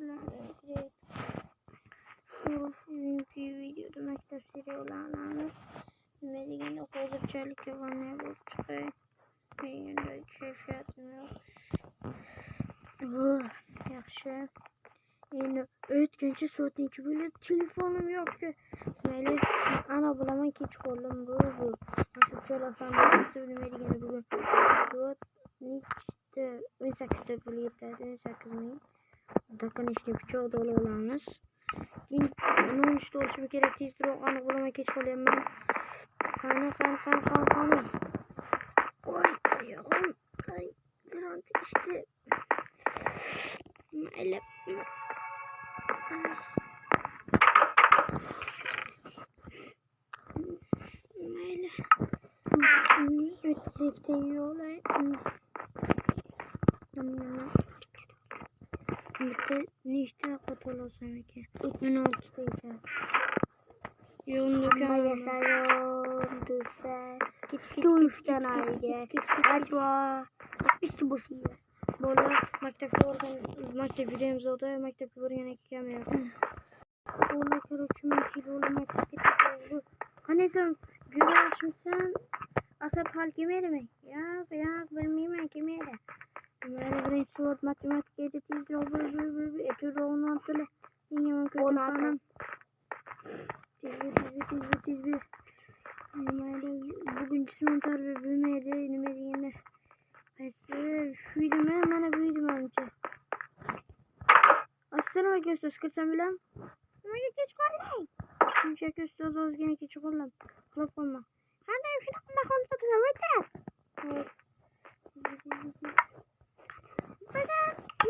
bilan direkt bugünkü videoda maktab seriallarimiz nima deganda hozirchalik javonlar bo'lib chiqay deganda kayfiyatim yo'q. Yaxshi. Endi o'tkinchi soatniki bo'lib telefonim yo'q. Mayli, ana bilaman kech qoldim bu. Shu telefon nima deganda bugun soat nechta 18 ta pul yetadi, 18 ming. Dokonechniy pichoqni olib olamiz. Keyin nonushta olishim kerak, tezroq aniq bilaman kech qolyapman. Qani. Oy, oyog'im. Biron işte. Mayli. Ötsekte yiyorlar. Bitta nechta ovqat olasam ekan? 16 ta ekan. Yo'lda yasayon desa, ketishdan ayga. Aytma. Isti bo'lsin. Bola maktab judayam zo'da, maktabga borgan ekan men. Bola короче, men kilo maktabga ketdim. Qanaysan, yurishimsan? Asab hal kelmaydimi? Yo'q, bilmayman, kelmaydi. Mayli, birinchi soat matematika edi, tezroq e'tirofni oldilar. Menga mumkin qanam. Tez. Mayli, bugun jismoniy tarbiya bo'lmaydi, nima deganda. Qaysi shu edimi? Mana bu edimi menimcha. Assalomu alaykum, ustoz, kirsam bilan? Nimaga kech qolding? Shunchaki ustoz ozgina kech qoldim. Uxlab qolma. Qanday shunaqa mahol topsam o'tar? Bugun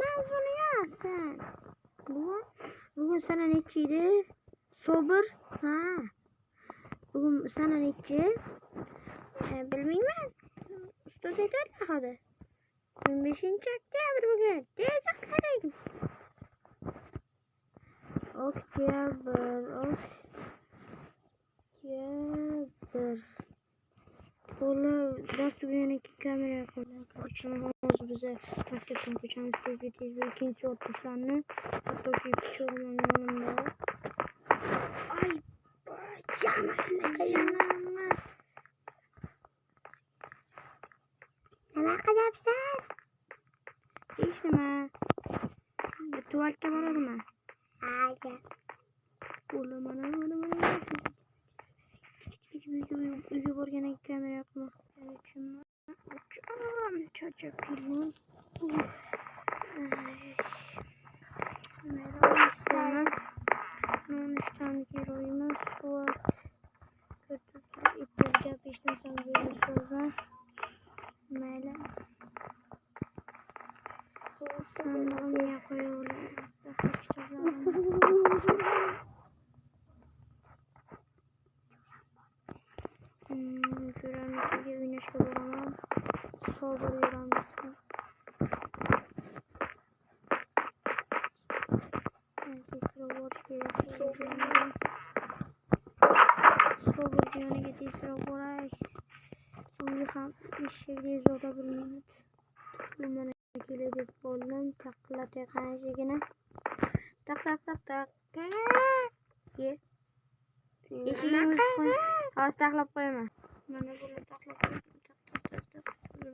mavzuni yozsan. Bugun sana nechi edi? Sobir? Ha. Bugun sana nechi? Bilmayman. Ustoz aytadi hozir. 15-oktyabr bugun. Tezroq qarang. Oktyabr. Bola dars tugaganiga kamera qo'ygan. Hozir biza maktabdan ko'chamiz tez ikkinchi o'qishlarni hattoki pichoqman yonimda. Ay, jamaat. Nima qilyapsan? Hech nima. Tuvalga boradimi? Hayır. Bola mana. Uyga borgan kamera yo'qmi? Charchab keldim. Nonushtamni keroyimiz soat ittirga 5 narsani so'za. Mayli. Sandiqga qo'yaveramiz. Daftar kitoblarni. Ko'ramnikiga o'ynashga boraman. Sobir yuramiz. Tezroq borish kerak. Sobir yoniga tezroq boray. So'nggi ham eshakdek zo'da bir minut. Mana keladi deb bo'ldim. Taqlatay qanchagina. Taq. Ye. Eshigimiz qo'y. Hozir taqlab qo'yaman. Mana buni taqlab qo'yaman.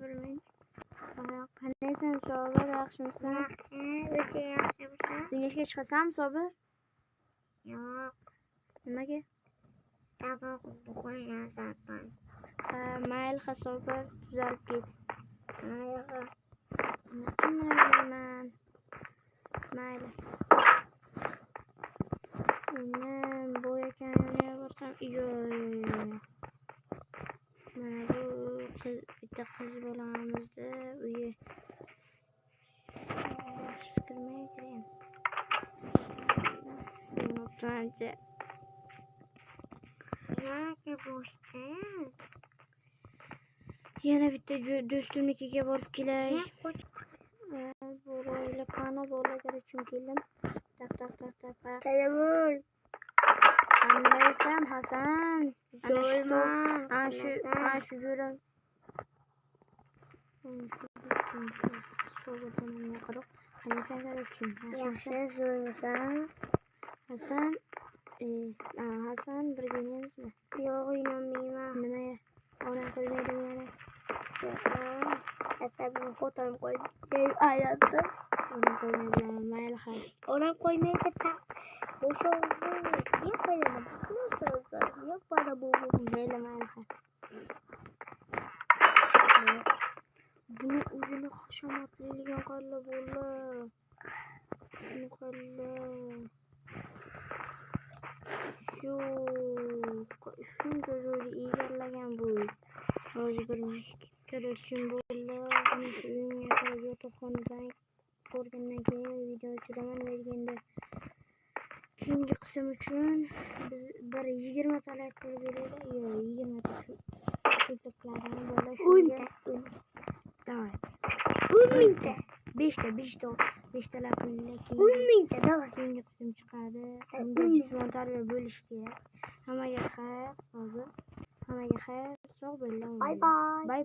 Bilmayman. Qanaysan Sobir, yaxshimisan? O'zi yaxshimisan? Dinishga chiqasanmi Sobir? Yo'q. Nimaga? Taboq qo'yasan. Mayli, Sobir, tuzalib ket. Mayli. Endi bo'yakanini borsam, yo'q. Mana bu bitta qiz bolamizni uyi. Kirmay. Yo'qancha. Nega bo'shda? Yana bitta do'stimnikiga borib kelay. Bo'la qani bo'lagarachim keldim. Taq. Qayavoy. Qandaysan Hasan? Zo'yma. Shu jo'ram. Qanaqa qarabsın? Yaxshi so'rasan. Hasan, Hasan birga o'ynaymizmi? Yo'q, o'ynamayman. Nimaga? Onam qo'ymaydimi yana? Asabim xotin qo'ydi. Aylandim. Onam qo'ymaydimi? Mayli hal. Onam qo'ymaydi. O'shovni yo'q qo'yadi. Yo'q bana bu. Mayli hal. Bu o'zini hashamatliligini qalla bo'ldi. Shuni qalla. Shuncha joyni egallagan bu. Hozir bir ko'rishim bo'ldi. Uni shu uyimga qarab yotoqxonadan ko'rgandan keyin video chiraman berganda keyingi qism uchun biz bir 20 talab qilib beraylik. Yo'q, 20 ta ko'pliklarini bola shunga. Давай. 10 mingta. 5 talab qilaylik. 10 mingta davay. Keyingi qism chiqadi. Unda jismoniy tarbiya bo'lish kerak. Hammaga xayr, hozir. Hammaga xayr, sog' bo'linglar. Bye bye. Bye.